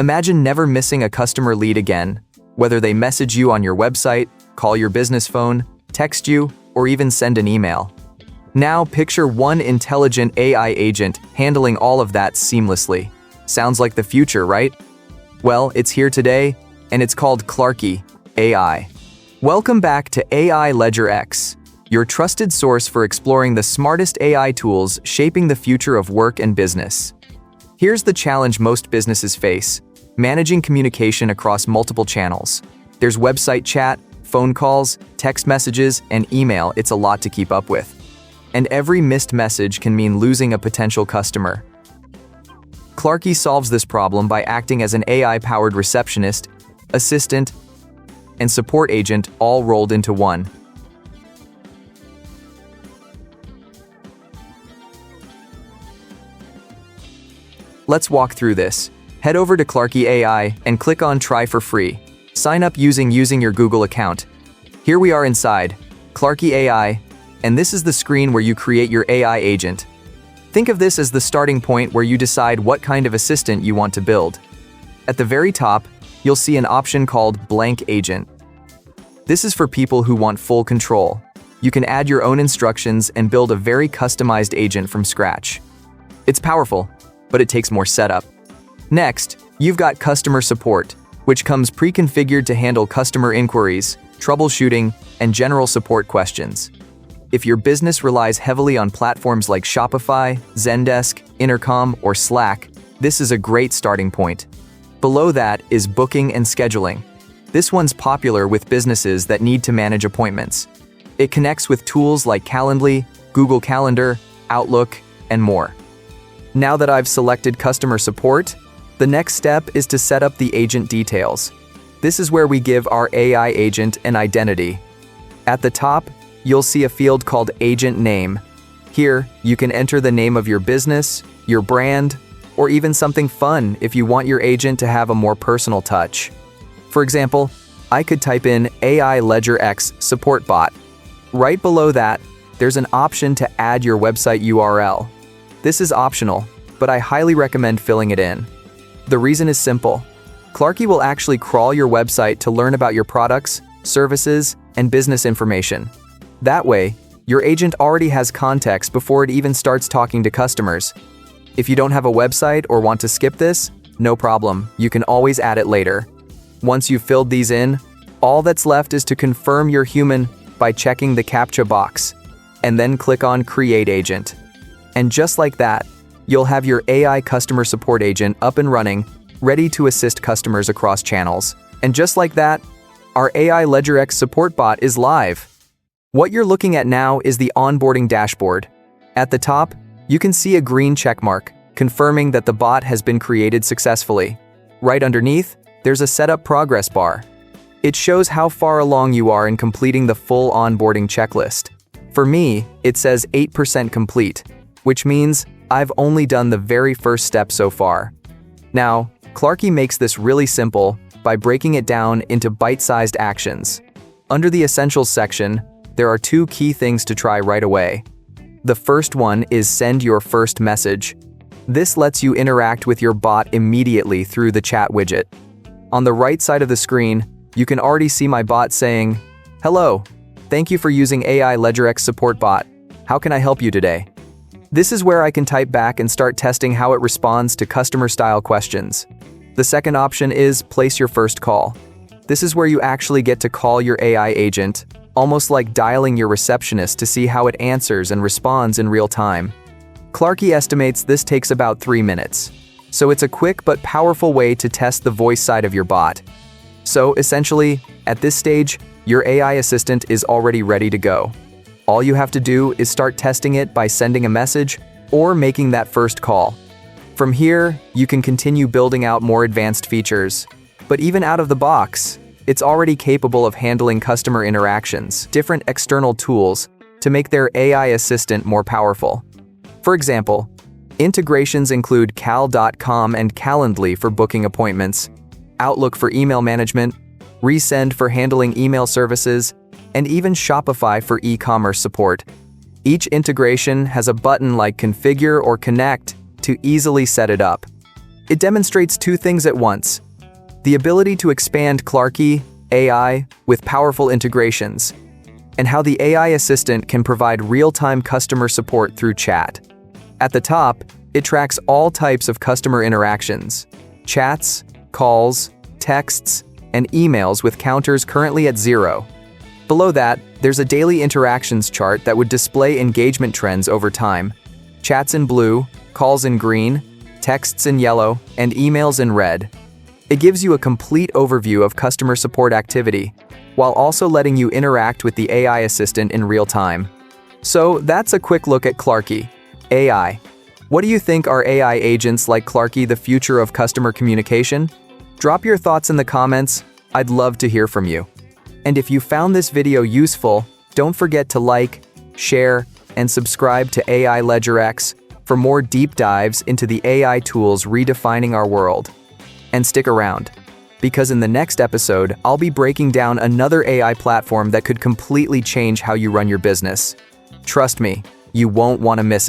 Imagine never missing a customer lead again, whether they message you on your website, call your business phone, text you, or even send an email. Now picture one intelligent AI agent handling all of that seamlessly. Sounds like the future, right? Well, it's here today, and it's called Clarky.ai. Welcome back to AI LedgerX, your trusted source for exploring the smartest AI tools shaping the future of work and business. Here's the challenge most businesses face: managing communication across multiple channels. There's website chat, phone calls, text messages, and email. It's a lot to keep up with. And every missed message can mean losing a potential customer. Clarky solves this problem by acting as an AI-powered receptionist, assistant, and support agent all rolled into one. Let's walk through this. Head over to Clarky.ai and click on Try for free. Sign up using your Google account. Here we are inside Clarky.ai, and this is the screen where you create your AI agent. Think of this as the starting point where you decide what kind of assistant you want to build. At the very top, you'll see an option called Blank Agent. This is for people who want full control. You can add your own instructions and build a very customized agent from scratch. It's powerful, but it takes more setup. Next, you've got customer support, which comes pre-configured to handle customer inquiries, troubleshooting, and general support questions. If your business relies heavily on platforms like Shopify, Zendesk, Intercom, or Slack, this is a great starting point. Below that is booking and scheduling. This one's popular with businesses that need to manage appointments. It connects with tools like Calendly, Google Calendar, Outlook, and more. Now that I've selected customer support, the next step is to set up the agent details. This is where we give our AI agent an identity. At the top, you'll see a field called Agent Name. Here, you can enter the name of your business, your brand, or even something fun if you want your agent to have a more personal touch. For example, I could type in AI LedgerX Support Bot. Right below that, there's an option to add your website URL. This is optional, but I highly recommend filling it in. The reason is simple. Clarky will actually crawl your website to learn about your products, services, and business information. That way, your agent already has context before it even starts talking to customers. If you don't have a website or want to skip this, no problem, you can always add it later. Once you've filled these in, all that's left is to confirm you're human by checking the CAPTCHA box, and then click on Create Agent. And just like that, you'll have your AI customer support agent up and running, ready to assist customers across channels. And just like that, our AI LedgerX support bot is live. What you're looking at now is the onboarding dashboard. At the top, you can see a green check mark, confirming that the bot has been created successfully. Right underneath, there's a setup progress bar. It shows how far along you are in completing the full onboarding checklist. For me, it says 8% complete, which means I've only done the very first step so far. Now, Clarky makes this really simple by breaking it down into bite-sized actions. Under the Essentials section, there are two key things to try right away. The first one is send your first message. This lets you interact with your bot immediately through the chat widget. On the right side of the screen, you can already see my bot saying, "Hello, thank you for using AI LedgerX Support Bot. How can I help you today?" This is where I can type back and start testing how it responds to customer-style questions. The second option is place your first call. This is where you actually get to call your AI agent, almost like dialing your receptionist to see how it answers and responds in real time. Clarky estimates this takes about 3 minutes. So it's a quick but powerful way to test the voice side of your bot. So essentially, at this stage, your AI assistant is already ready to go. All you have to do is start testing it by sending a message or making that first call. From here, you can continue building out more advanced features. But even out of the box, it's already capable of handling customer interactions, different external tools, to make their AI assistant more powerful. For example, integrations include Cal.com and Calendly for booking appointments, Outlook for email management, Resend for handling email services, and even Shopify for e-commerce support. Each integration has a button like Configure or Connect to easily set it up. It demonstrates two things at once: the ability to expand Clarky.ai with powerful integrations, and how the AI assistant can provide real-time customer support through chat. At the top, it tracks all types of customer interactions: chats, calls, texts, and emails with counters currently at 0. Below that, there's a daily interactions chart that would display engagement trends over time: chats in blue, calls in green, texts in yellow, and emails in red. It gives you a complete overview of customer support activity, while also letting you interact with the AI assistant in real time. So that's a quick look at Clarky.ai. What do you think? Are AI agents like Clarky the future of customer communication? Drop your thoughts in the comments. I'd love to hear from you. And if you found this video useful, don't forget to like, share, and subscribe to AI LedgerX for more deep dives into the AI tools redefining our world. And stick around, because in the next episode, I'll be breaking down another AI platform that could completely change how you run your business. Trust me, you won't want to miss it.